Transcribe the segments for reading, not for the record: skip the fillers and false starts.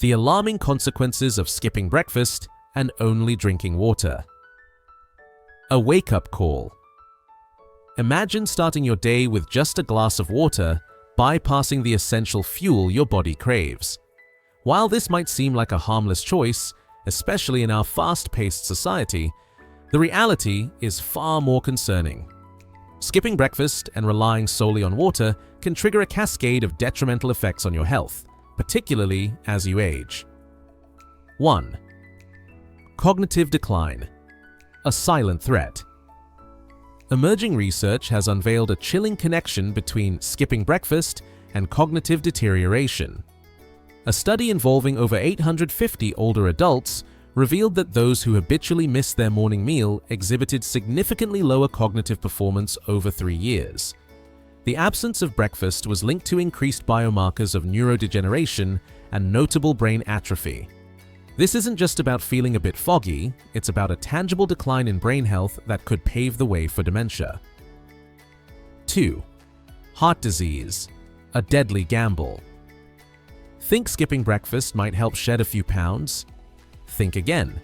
The alarming consequences of skipping breakfast and only drinking water. A wake-up call. Imagine starting your day with just a glass of water, bypassing the essential fuel your body craves. While this might seem like a harmless choice, especially in our fast-paced society, the reality is far more concerning. Skipping breakfast and relying solely on water can trigger a cascade of detrimental effects on your health, particularly as you age. 1. Cognitive decline. A silent threat. Emerging research has unveiled a chilling connection between skipping breakfast and cognitive deterioration. A study involving over 850 older adults revealed that those who habitually missed their morning meal exhibited significantly lower cognitive performance over 3 years. The absence of breakfast was linked to increased biomarkers of neurodegeneration and notable brain atrophy. This isn't just about feeling a bit foggy, it's about a tangible decline in brain health that could pave the way for dementia. 2. Heart disease. A deadly gamble. Think skipping breakfast might help shed a few pounds? Think again.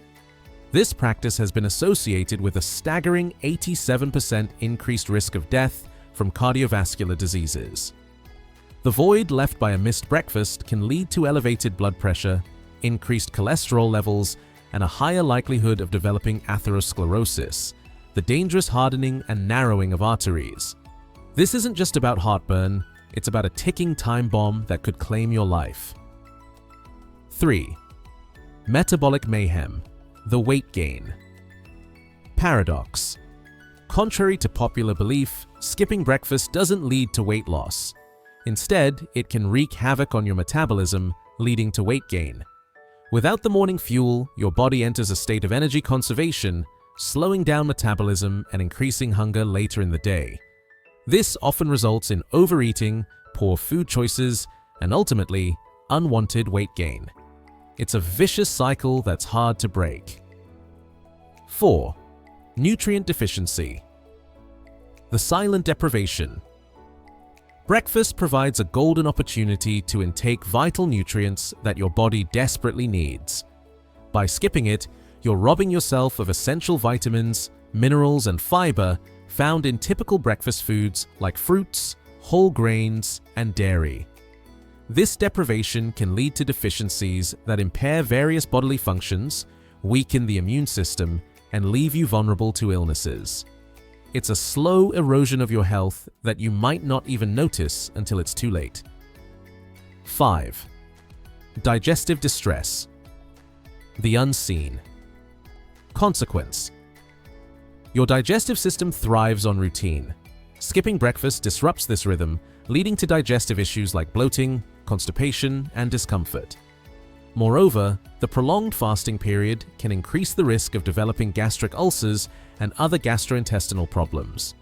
This practice has been associated with a staggering 87% increased risk of death from cardiovascular diseases. The void left by a missed breakfast can lead to elevated blood pressure, increased cholesterol levels, and a higher likelihood of developing atherosclerosis, the dangerous hardening and narrowing of arteries. This isn't just about heartburn, it's about a ticking time bomb that could claim your life. 3. Metabolic mayhem. The weight gain. Paradox. Contrary to popular belief, skipping breakfast doesn't lead to weight loss. Instead, it can wreak havoc on your metabolism, leading to weight gain. Without the morning fuel, your body enters a state of energy conservation, slowing down metabolism and increasing hunger later in the day. This often results in overeating, poor food choices, and ultimately, unwanted weight gain. It's a vicious cycle that's hard to break. 4. Nutrient deficiency. The silent deprivation. Breakfast provides a golden opportunity to intake vital nutrients that your body desperately needs. By skipping it, you're robbing yourself of essential vitamins, minerals, and fiber found in typical breakfast foods like fruits, whole grains, and dairy. This deprivation can lead to deficiencies that impair various bodily functions, weaken the immune system, and leave you vulnerable to illnesses. It's a slow erosion of your health that you might not even notice until it's too late. 5. Digestive distress. The unseen. Consequence. Your digestive system thrives on routine. Skipping breakfast disrupts this rhythm, leading to digestive issues like bloating, constipation, and discomfort. Moreover, the prolonged fasting period can increase the risk of developing gastric ulcers and other gastrointestinal problems.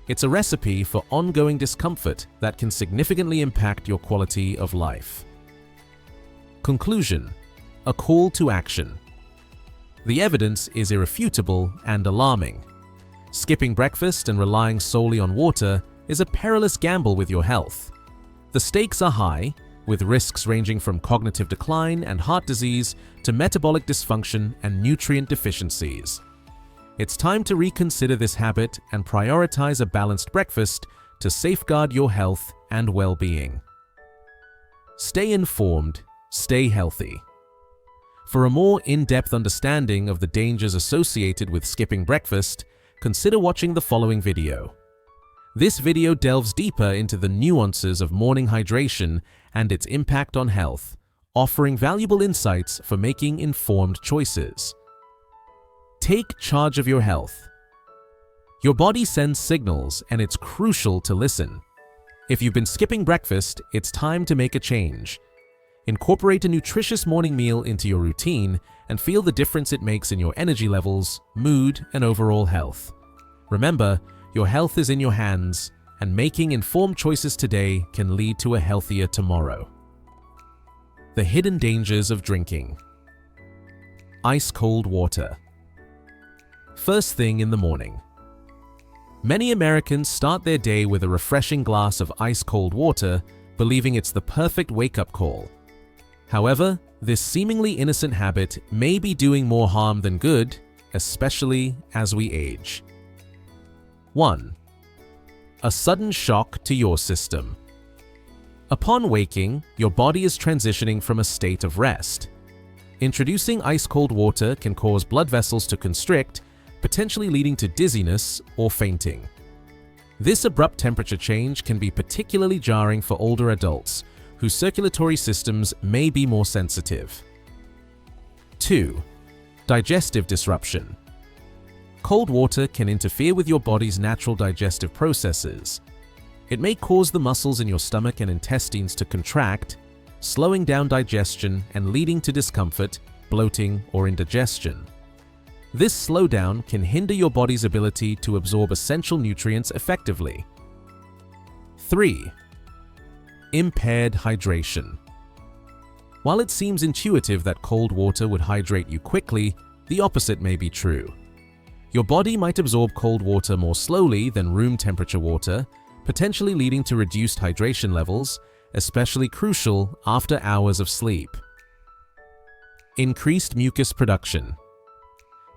It's a recipe for ongoing discomfort that can significantly impact your quality of life. Conclusion: a call to action. The evidence is irrefutable and alarming. Skipping breakfast and relying solely on water is a perilous gamble with your health. The stakes are high, with risks ranging from cognitive decline and heart disease to metabolic dysfunction and nutrient deficiencies. It's time to reconsider this habit and prioritize a balanced breakfast to safeguard your health and well-being. Stay informed, stay healthy. For a more in-depth understanding of the dangers associated with skipping breakfast, consider watching the following video. This video delves deeper into the nuances of morning hydration and its impact on health, offering valuable insights for making informed choices. Take charge of your health. Your body sends signals, and it's crucial to listen. If you've been skipping breakfast, it's time to make a change. Incorporate a nutritious morning meal into your routine and feel the difference it makes in your energy levels, mood, and overall health. Remember, your health is in your hands, and making informed choices today can lead to a healthier tomorrow. The hidden dangers of drinking. Ice-cold water. First thing in the morning. Many Americans start their day with a refreshing glass of ice-cold water, believing it's the perfect wake-up call. However, this seemingly innocent habit may be doing more harm than good, especially as we age. 1. A sudden shock to your system. Upon waking, your body is transitioning from a state of rest. Introducing ice-cold water can cause blood vessels to constrict, potentially leading to dizziness or fainting. This abrupt temperature change can be particularly jarring for older adults, whose circulatory systems may be more sensitive. 2. Digestive disruption. Cold water can interfere with your body's natural digestive processes. It may cause the muscles in your stomach and intestines to contract, slowing down digestion and leading to discomfort, bloating, or indigestion. This slowdown can hinder your body's ability to absorb essential nutrients effectively. 3. Impaired hydration. While it seems intuitive that cold water would hydrate you quickly, the opposite may be true. Your body might absorb cold water more slowly than room temperature water, potentially leading to reduced hydration levels, especially crucial after hours of sleep. Increased mucus production.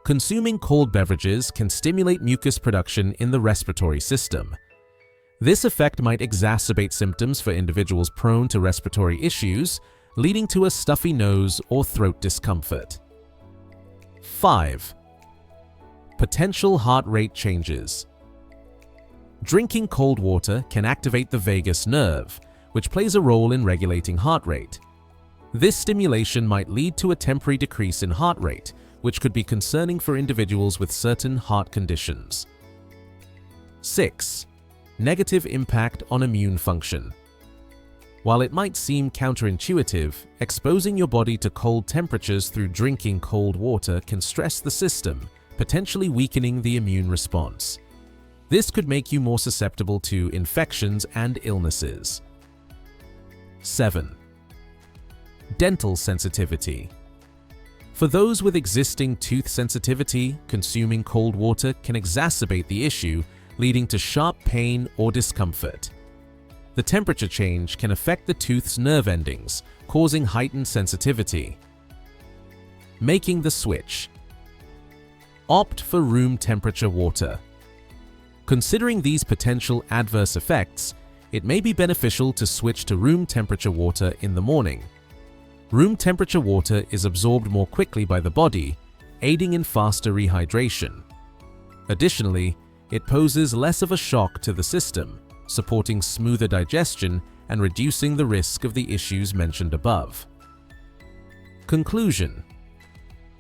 Consuming cold beverages can stimulate mucus production in the respiratory system. This effect might exacerbate symptoms for individuals prone to respiratory issues, leading to a stuffy nose or throat discomfort. 5. Potential heart rate changes. Drinking cold water can activate the vagus nerve, which plays a role in regulating heart rate. This stimulation might lead to a temporary decrease in heart rate, which could be concerning for individuals with certain heart conditions. 6. Negative impact on immune function. While it might seem counterintuitive, exposing your body to cold temperatures through drinking cold water can stress the system, potentially weakening the immune response. This could make you more susceptible to infections and illnesses. 7. Dental sensitivity. For those with existing tooth sensitivity, consuming cold water can exacerbate the issue, leading to sharp pain or discomfort. The temperature change can affect the tooth's nerve endings, causing heightened sensitivity. Making the switch. Opt for room temperature water. Considering these potential adverse effects, it may be beneficial to switch to room temperature water in the morning. Room temperature water is absorbed more quickly by the body, aiding in faster rehydration. Additionally, it poses less of a shock to the system, supporting smoother digestion and reducing the risk of the issues mentioned above. Conclusion.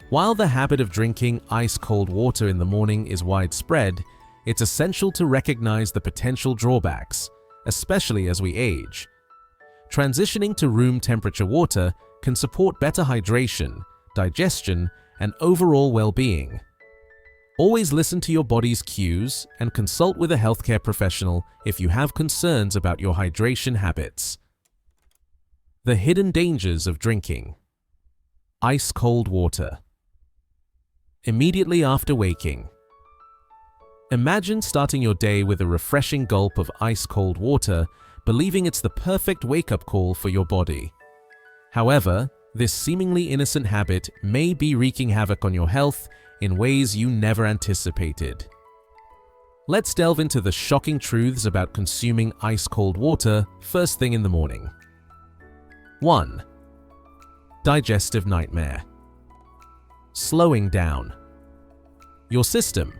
While the habit of drinking ice-cold water in the morning is widespread, it's essential to recognize the potential drawbacks, especially as we age. Transitioning to room temperature water can support better hydration, digestion, and overall well-being. Always listen to your body's cues and consult with a healthcare professional if you have concerns about your hydration habits. The hidden dangers of drinking. Ice-cold water. Immediately after waking. Imagine starting your day with a refreshing gulp of ice-cold water, believing it's the perfect wake-up call for your body. However, this seemingly innocent habit may be wreaking havoc on your health in ways you never anticipated. Let's delve into the shocking truths about consuming ice-cold water first thing in the morning. 1. Digestive nightmare. Slowing down. Your system.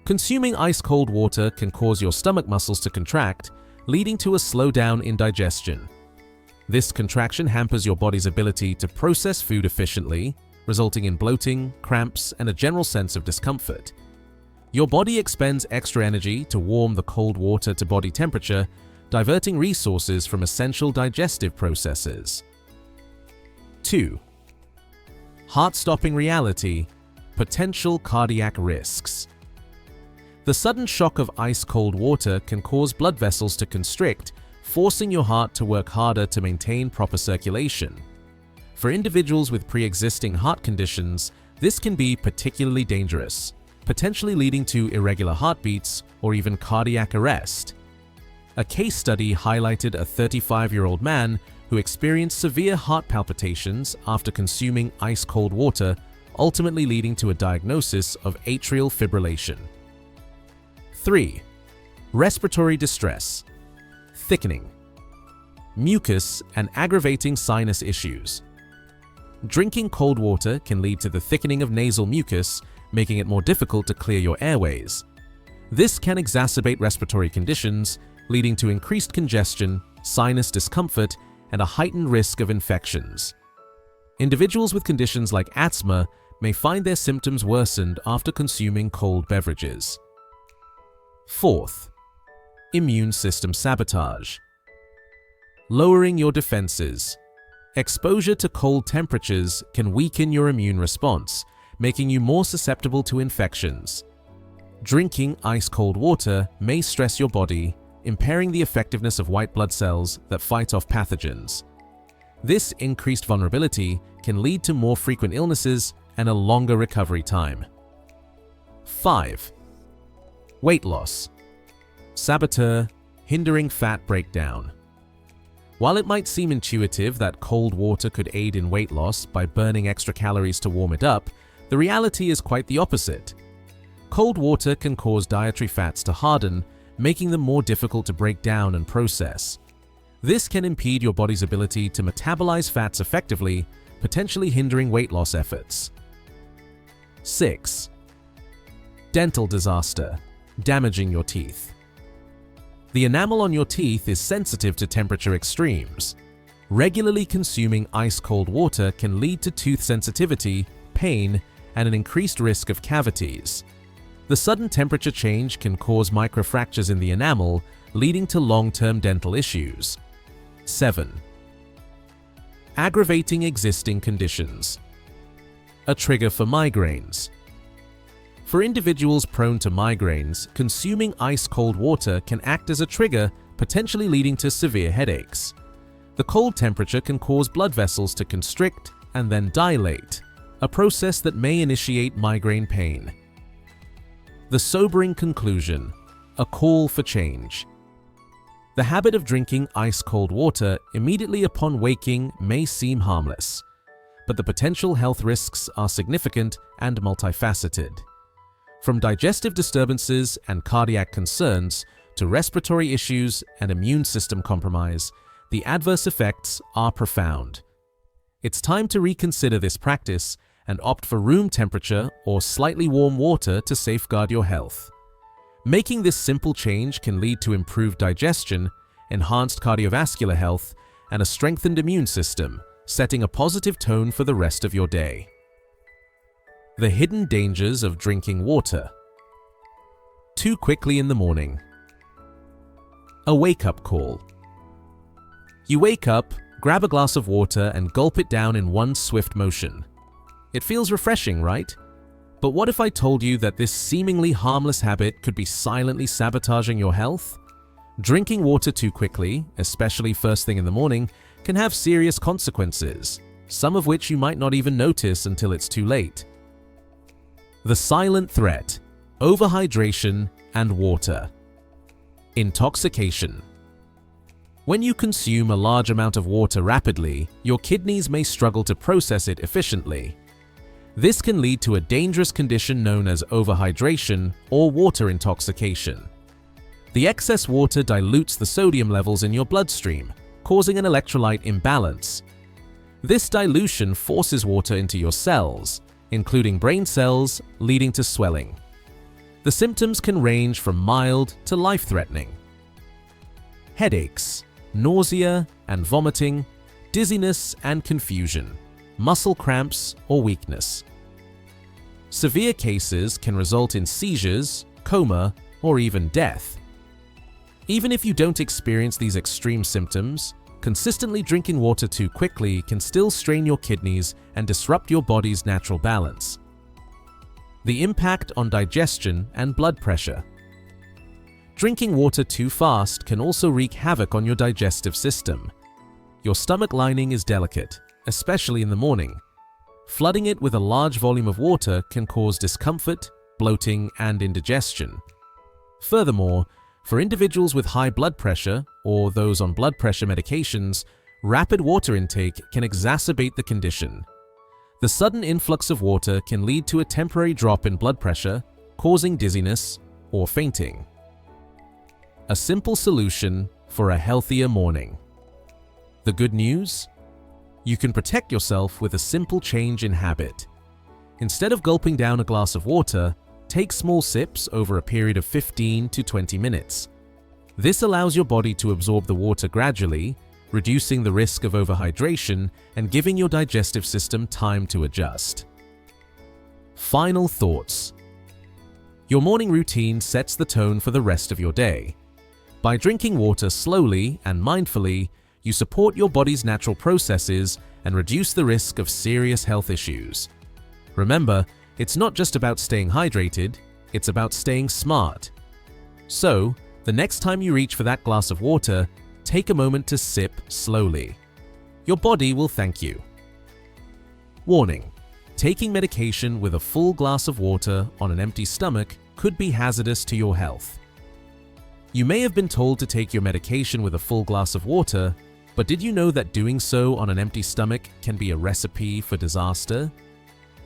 Consuming ice-cold water can cause your stomach muscles to contract, leading to a slowdown in digestion. This contraction hampers your body's ability to process food efficiently, resulting in bloating, cramps, and a general sense of discomfort. Your body expends extra energy to warm the cold water to body temperature, diverting resources from essential digestive processes. 2. Heart-stopping reality, potential cardiac risks. The sudden shock of ice-cold water can cause blood vessels to constrict, forcing your heart to work harder to maintain proper circulation. For individuals with pre-existing heart conditions, this can be particularly dangerous, potentially leading to irregular heartbeats or even cardiac arrest. A case study highlighted a 35-year-old man who experience severe heart palpitations after consuming ice-cold water, ultimately leading to a diagnosis of atrial fibrillation. 3. Respiratory distress, thickening, mucus, and aggravating sinus issues. Drinking cold water can lead to the thickening of nasal mucus, making it more difficult to clear your airways. This can exacerbate respiratory conditions, leading to increased congestion, sinus discomfort, and a heightened risk of infections. Individuals with conditions like asthma may find their symptoms worsened after consuming cold beverages. 4th, immune system sabotage. Lowering your defenses. Exposure to cold temperatures can weaken your immune response, making you more susceptible to infections. Drinking ice-cold water may stress your body, impairing the effectiveness of white blood cells that fight off pathogens. This increased vulnerability can lead to more frequent illnesses and a longer recovery time. 5. Weight loss. Saboteur, hindering fat breakdown. While it might seem intuitive that cold water could aid in weight loss by burning extra calories to warm it up, the reality is quite the opposite. Cold water can cause dietary fats to harden, making them more difficult to break down and process. This can impede your body's ability to metabolize fats effectively, potentially hindering weight loss efforts. 6. Dental disaster, damaging your teeth. The enamel on your teeth is sensitive to temperature extremes. Regularly consuming ice-cold water can lead to tooth sensitivity, pain, and an increased risk of cavities. The sudden temperature change can cause microfractures in the enamel, leading to long-term dental issues. 7. Aggravating existing conditions. A trigger for migraines. For individuals prone to migraines, consuming ice-cold water can act as a trigger, potentially leading to severe headaches. The cold temperature can cause blood vessels to constrict and then dilate, a process that may initiate migraine pain. The sobering conclusion, a call for change. The habit of drinking ice-cold water immediately upon waking may seem harmless, but the potential health risks are significant and multifaceted. From digestive disturbances and cardiac concerns to respiratory issues and immune system compromise, the adverse effects are profound. It's time to reconsider this practice and opt for room temperature or slightly warm water to safeguard your health. Making this simple change can lead to improved digestion, enhanced cardiovascular health, and a strengthened immune system, setting a positive tone for the rest of your day. The hidden dangers of drinking water. Too quickly in the morning. A wake-up call. You wake up, grab a glass of water, and gulp it down in one swift motion. It feels refreshing, right? But what if I told you that this seemingly harmless habit could be silently sabotaging your health? Drinking water too quickly, especially first thing in the morning, can have serious consequences, some of which you might not even notice until it's too late. The silent threat: overhydration and water. Intoxication. When you consume a large amount of water rapidly, your kidneys may struggle to process it efficiently. This can lead to a dangerous condition known as overhydration or water intoxication. The excess water dilutes the sodium levels in your bloodstream, causing an electrolyte imbalance. This dilution forces water into your cells, including brain cells, leading to swelling. The symptoms can range from mild to life-threatening. Headaches, nausea and vomiting, dizziness and confusion, muscle cramps or weakness. Severe cases can result in seizures, coma, or even death. Even if you don't experience these extreme symptoms, consistently drinking water too quickly can still strain your kidneys and disrupt your body's natural balance. The impact on digestion and blood pressure. Drinking water too fast can also wreak havoc on your digestive system. Your stomach lining is delicate, especially in the morning. Flooding it with a large volume of water can cause discomfort, bloating, and indigestion. Furthermore, for individuals with high blood pressure or those on blood pressure medications, rapid water intake can exacerbate the condition. The sudden influx of water can lead to a temporary drop in blood pressure, causing dizziness or fainting. A simple solution for a healthier morning. The good news? You can protect yourself with a simple change in habit. Instead of gulping down a glass of water, take small sips over a period of 15 to 20 minutes. This allows your body to absorb the water gradually, reducing the risk of overhydration and giving your digestive system time to adjust. Final thoughts. Your morning routine sets the tone for the rest of your day. By drinking water slowly and mindfully, you support your body's natural processes and reduce the risk of serious health issues. Remember, it's not just about staying hydrated, it's about staying smart. So, the next time you reach for that glass of water, take a moment to sip slowly. Your body will thank you. Warning: taking medication with a full glass of water on an empty stomach could be hazardous to your health. You may have been told to take your medication with a full glass of water, but did you know that doing so on an empty stomach can be a recipe for disaster?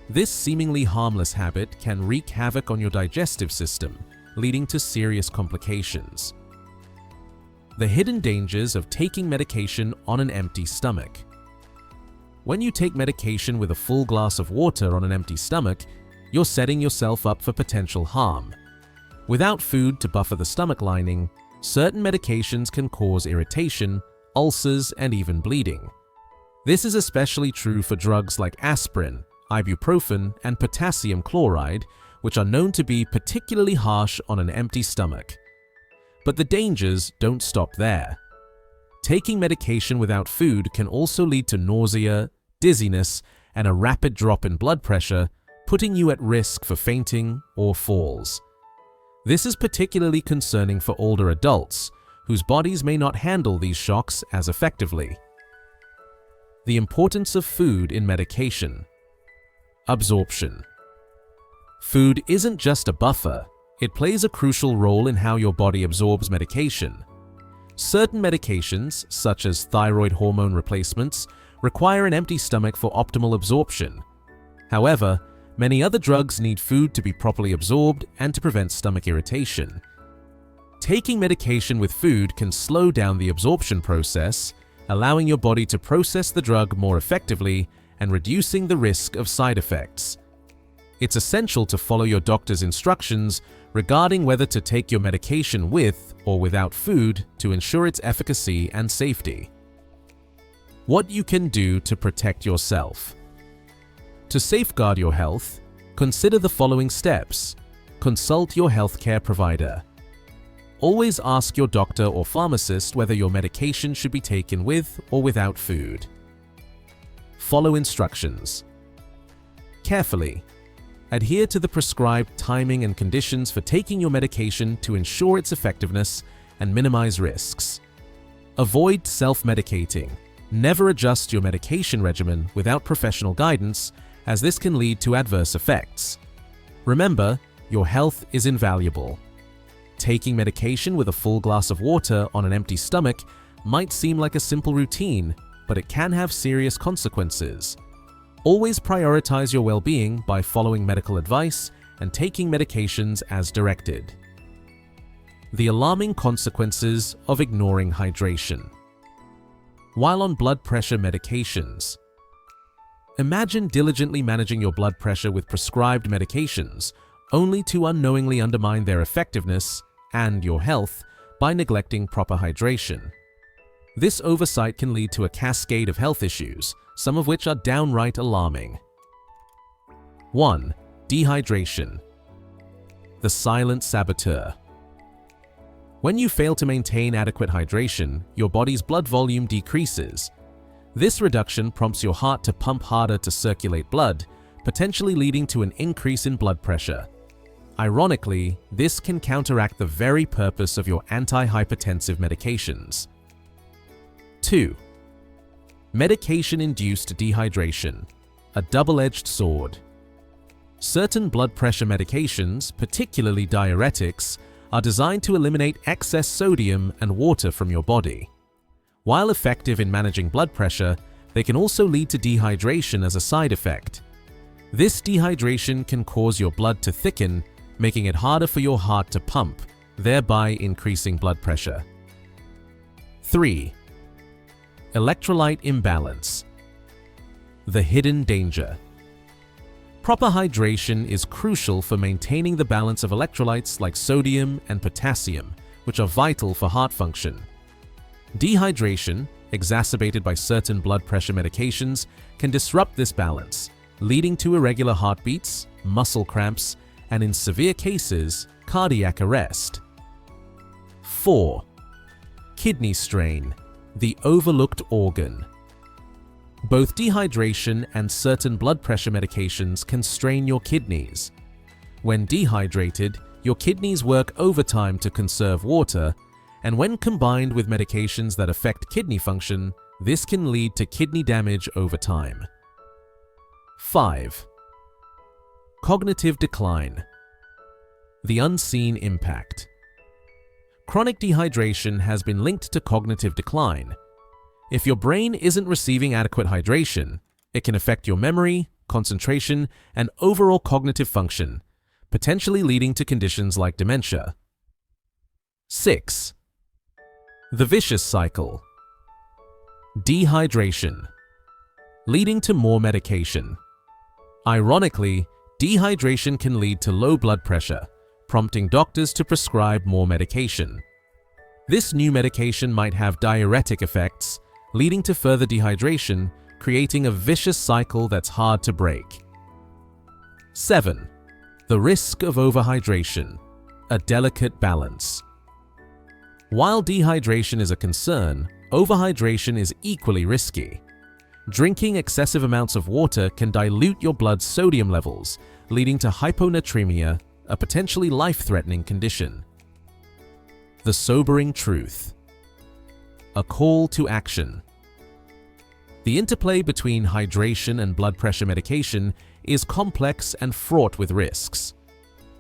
This seemingly harmless habit can wreak havoc on your digestive system, leading to serious complications. The hidden dangers of taking medication on an empty stomach. When you take medication with a full glass of water on an empty stomach, you're setting yourself up for potential harm. Without food to buffer the stomach lining, certain medications can cause irritation, ulcers, and even bleeding. This is especially true for drugs like aspirin, ibuprofen, and potassium chloride, which are known to be particularly harsh on an empty stomach. But the dangers don't stop there. Taking medication without food can also lead to nausea, dizziness, and a rapid drop in blood pressure, putting you at risk for fainting or falls. This is particularly concerning for older adults, whose bodies may not handle these shocks as effectively. The importance of food in medication. Absorption. Food isn't just a buffer, it plays a crucial role in how your body absorbs medication. Certain medications, such as thyroid hormone replacements, require an empty stomach for optimal absorption. However, many other drugs need food to be properly absorbed and to prevent stomach irritation. Taking medication with food can slow down the absorption process, allowing your body to process the drug more effectively and reducing the risk of side effects. It's essential to follow your doctor's instructions regarding whether to take your medication with or without food to ensure its efficacy and safety. What you can do to protect yourself. To safeguard your health, consider the following steps. Consult your healthcare provider. Always ask your doctor or pharmacist whether your medication should be taken with or without food. Follow instructions. Carefully. Adhere to the prescribed timing and conditions for taking your medication to ensure its effectiveness and minimize risks. Avoid self-medicating. Never adjust your medication regimen without professional guidance, as this can lead to adverse effects. Remember, your health is invaluable. Taking medication with a full glass of water on an empty stomach might seem like a simple routine, but it can have serious consequences. Always prioritize your well-being by following medical advice and taking medications as directed. The alarming consequences of ignoring hydration. While on blood pressure medications, imagine diligently managing your blood pressure with prescribed medications, only to unknowingly undermine their effectiveness and your health by neglecting proper hydration. This oversight can lead to a cascade of health issues, some of which are downright alarming. 1. Dehydration. The silent saboteur. When you fail to maintain adequate hydration, your body's blood volume decreases. This reduction prompts your heart to pump harder to circulate blood, potentially leading to an increase in blood pressure. Ironically, this can counteract the very purpose of your antihypertensive medications. 2. Medication-induced dehydration, a double-edged sword. Certain blood pressure medications, particularly diuretics, are designed to eliminate excess sodium and water from your body. While effective in managing blood pressure, they can also lead to dehydration as a side effect. This dehydration can cause your blood to thicken, making it harder for your heart to pump, thereby increasing blood pressure. 3. Electrolyte imbalance. The hidden danger. Proper hydration is crucial for maintaining the balance of electrolytes like sodium and potassium, which are vital for heart function. Dehydration, exacerbated by certain blood pressure medications, can disrupt this balance, leading to irregular heartbeats, muscle cramps, and in severe cases, cardiac arrest. 4. Kidney strain, the overlooked organ. Both dehydration and certain blood pressure medications can strain your kidneys. When dehydrated, your kidneys work overtime to conserve water, and when combined with medications that affect kidney function, this can lead to kidney damage over time. 5. Cognitive decline. The unseen impact. Chronic dehydration has been linked to cognitive decline. If your brain isn't receiving adequate hydration, it can affect your memory, concentration, and overall cognitive function, potentially leading to conditions like dementia. 6. The vicious cycle. Dehydration, leading to more medication. Ironically, dehydration can lead to low blood pressure, prompting doctors to prescribe more medication. This new medication might have diuretic effects, leading to further dehydration, creating a vicious cycle that's hard to break. 7. The risk of overhydration, a delicate balance. While dehydration is a concern, overhydration is equally risky. Drinking excessive amounts of water can dilute your blood's sodium levels, leading to hyponatremia, a potentially life-threatening condition. The sobering truth. A call to action. The interplay between hydration and blood pressure medication is complex and fraught with risks.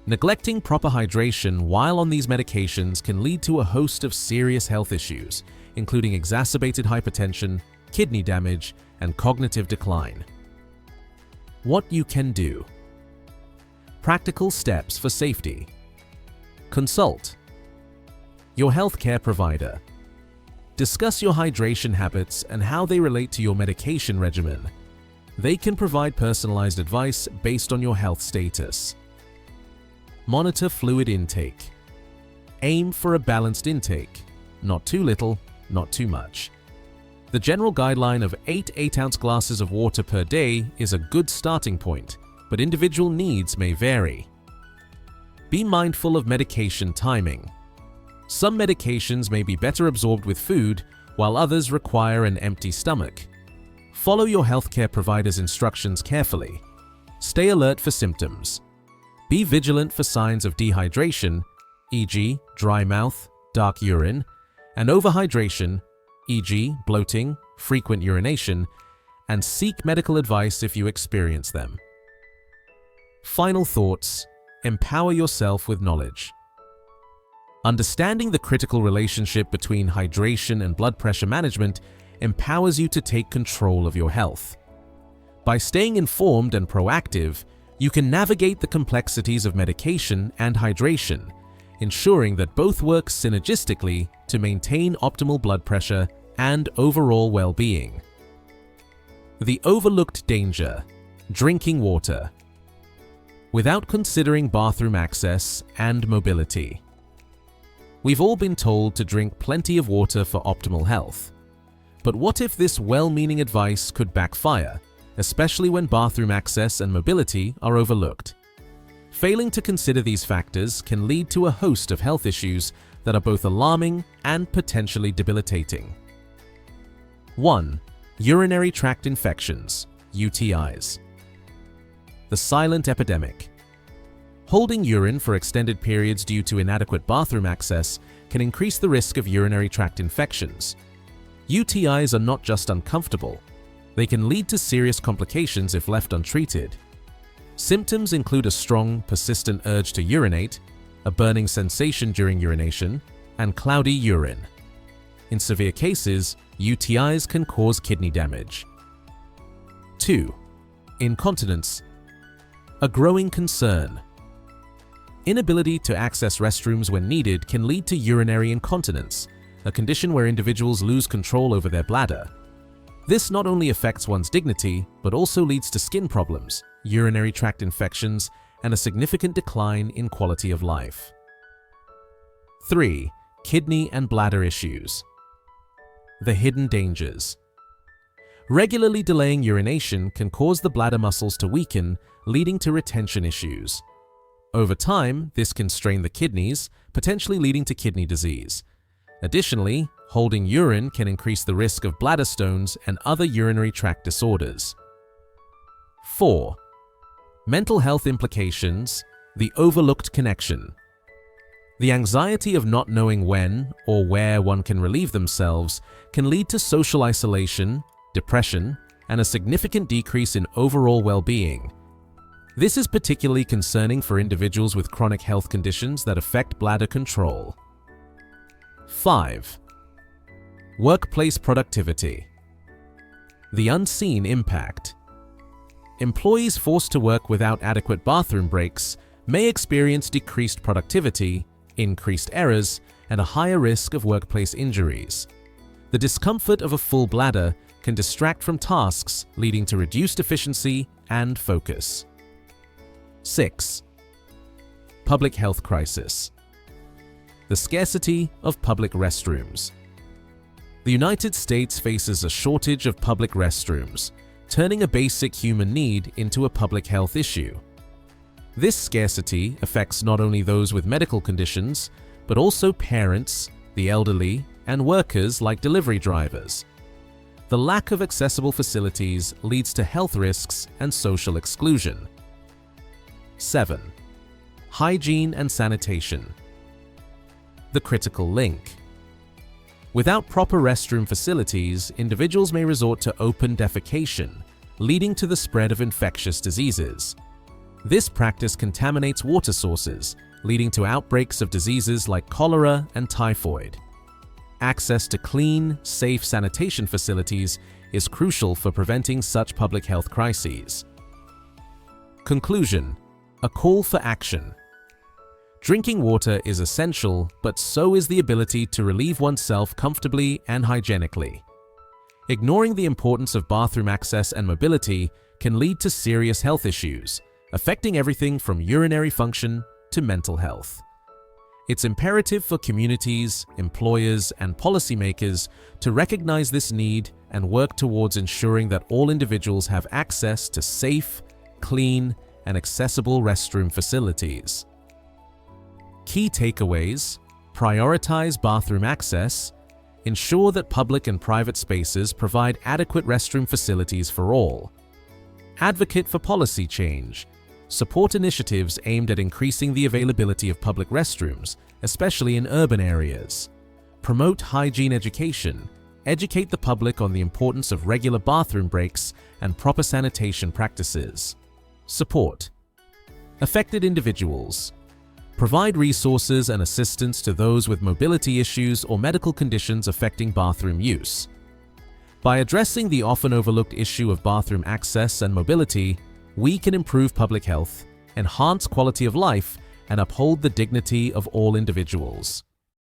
Neglecting proper hydration while on these medications can lead to a host of serious health issues, including exacerbated hypertension, kidney damage, and cognitive decline. What you can do. Practical steps for safety. Consult your healthcare provider. Discuss your hydration habits and how they relate to your medication regimen. They can provide personalized advice based on your health status. Monitor fluid intake. Aim for a balanced intake, not too little, not too much. The general guideline of 8 8-ounce glasses of water per day is a good starting point, but individual needs may vary. Be mindful of medication timing. Some medications may be better absorbed with food, while others require an empty stomach. Follow your healthcare provider's instructions carefully. Stay alert for symptoms. Be vigilant for signs of dehydration, e.g., dry mouth, dark urine, and overhydration, e.g., bloating, frequent urination, and seek medical advice if you experience them. Final thoughts. Empower yourself with knowledge. Understanding the critical relationship between hydration and blood pressure management empowers you to take control of your health. By staying informed and proactive, you can navigate the complexities of medication and hydration, ensuring that both work synergistically to maintain optimal blood pressure and overall well-being. The overlooked danger: drinking water. Without considering bathroom access and mobility. We've all been told to drink plenty of water for optimal health. But what if this well-meaning advice could backfire, especially when bathroom access and mobility are overlooked? Failing to consider these factors can lead to a host of health issues that are both alarming and potentially debilitating. 1. Urinary tract infections, UTIs. The silent epidemic. Holding urine for extended periods due to inadequate bathroom access can increase the risk of urinary tract infections. UTIs are not just uncomfortable, they can lead to serious complications if left untreated. Symptoms include a strong, persistent urge to urinate, a burning sensation during urination, and cloudy urine. In severe cases, UTIs can cause kidney damage. 2. Incontinence. A growing concern. Inability to access restrooms when needed can lead to urinary incontinence, a condition where individuals lose control over their bladder. This not only affects one's dignity, but also leads to skin problems, urinary tract infections, and a significant decline in quality of life. 3. Kidney and bladder issues. The hidden dangers. Regularly delaying urination can cause the bladder muscles to weaken, leading to retention issues. Over time, this can strain the kidneys, potentially leading to kidney disease. Additionally, holding urine can increase the risk of bladder stones and other urinary tract disorders. 4. Mental health implications. The overlooked connection. The anxiety of not knowing when or where one can relieve themselves can lead to social isolation, depression, and a significant decrease in overall well-being. This is particularly concerning for individuals with chronic health conditions that affect bladder control. 5. Workplace productivity. The unseen impact. Employees forced to work without adequate bathroom breaks may experience decreased productivity, increased errors, and a higher risk of workplace injuries. The discomfort of a full bladder can distract from tasks, leading to reduced efficiency and focus. 6. Public health crisis. The scarcity of public restrooms. The United States faces a shortage of public restrooms, turning a basic human need into a public health issue. This scarcity affects not only those with medical conditions, but also parents, the elderly, and workers like delivery drivers. The lack of accessible facilities leads to health risks and social exclusion. 7. Hygiene and sanitation. The critical link. Without proper restroom facilities, individuals may resort to open defecation, leading to the spread of infectious diseases. This practice contaminates water sources, leading to outbreaks of diseases like cholera and typhoid. Access to clean, safe sanitation facilities is crucial for preventing such public health crises. Conclusion: a call for action. Drinking water is essential, but so is the ability to relieve oneself comfortably and hygienically. Ignoring the importance of bathroom access and mobility can lead to serious health issues, affecting everything from urinary function to mental health. It's imperative for communities, employers, and policymakers to recognize this need and work towards ensuring that all individuals have access to safe, clean, and accessible restroom facilities. Key takeaways: prioritize bathroom access, ensure that public and private spaces provide adequate restroom facilities for all, advocate for policy change, support initiatives aimed at increasing the availability of public restrooms, especially in urban areas, promote hygiene education, educate the public on the importance of regular bathroom breaks and proper sanitation practices. Support affected individuals. Provide resources and assistance to those with mobility issues or medical conditions affecting bathroom use. By addressing the often overlooked issue of bathroom access and mobility, we can improve public health, enhance quality of life, and uphold the dignity of all individuals.